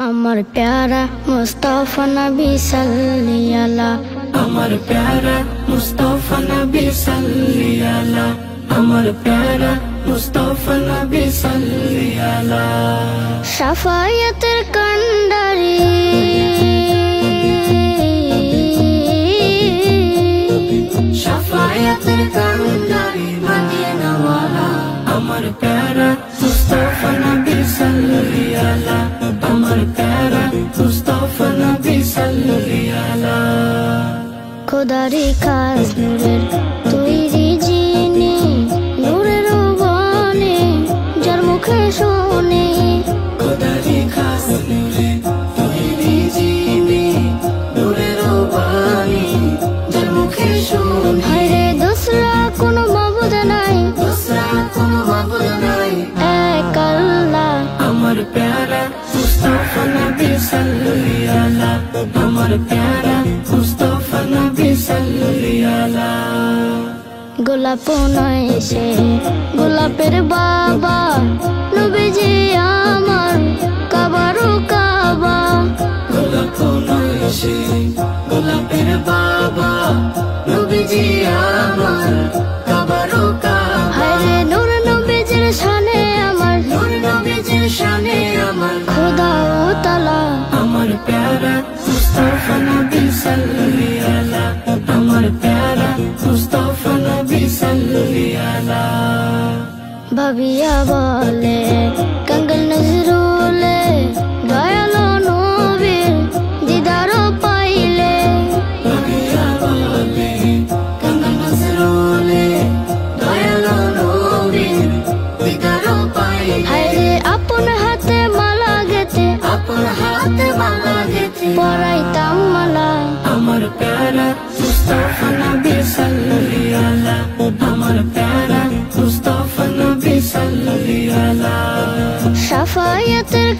আমার প্যারা মুস্তাফা নবী সাল্লি আলা, আমার প্যারা মুস্তাফা নবী সাল্লি আলা, আমার প্যারা মুস্তাফা নবী সাল্লি আলা। শাফায়াতের কান্ডারি শাফায়াতের কান্ডারি মদিনা ওয়ালা, আমার প্যারা মুস্তাফা নবী সাল্লি আলা, আমার প্যারা মুস্তাফা নবী সাল্লি আলা। খোদারি খাস নূরের তৈরি জিনি, নূরের বনে যার মুখে শুনে, খোদারি খাস নূরে তৈরি জিনি, নূরের বাণী যার মুখে শুনি। হায়রে দোসরা কোনো মাবুদ নাই, দোসরা কোনো মাবুদ নাই, এক আল্লাহ। আমার প্যারা মুস্তাফা নবী সাল্লি আলা, আমার প্যারা মুস্তাফা নবী সাল্লি আলা। গোলাপ নয় সে গোলাপের বাবা, নবীজি আমার কাবারও কাবা। গোলাপ নয় সে গোলাপের বাবা, নবীজি আমার কাবারও কাবা। হায়রে নূর নবীজির শানে আমার, নূর নবীজির শানে আমার, খোদা ও তালা। আমার প্যারা মুস্তাফা নবী সাল্লি আলা, আমার প্যারা মুস্তাফা নবী সাল্লি আলা। ভাবিয়া বলে কাঙ্গল নজরুলে, দয়ালো নবীর দিদার পাইলে। ভাবিয়া বলে কাঙ্গল নজরুলে, দয়ালো নবীর দিদার পাইলে। হায়রে আপন হাতে মালা গেতে, আপন হাতে মালা গেথে পরাইতাম মালা। আমার প্যারা মুস্তাফা নবী সাল্লি আলা, আমার প্যারা মুস্তাফা নবী সাল্লি আলা। শাফায়াতের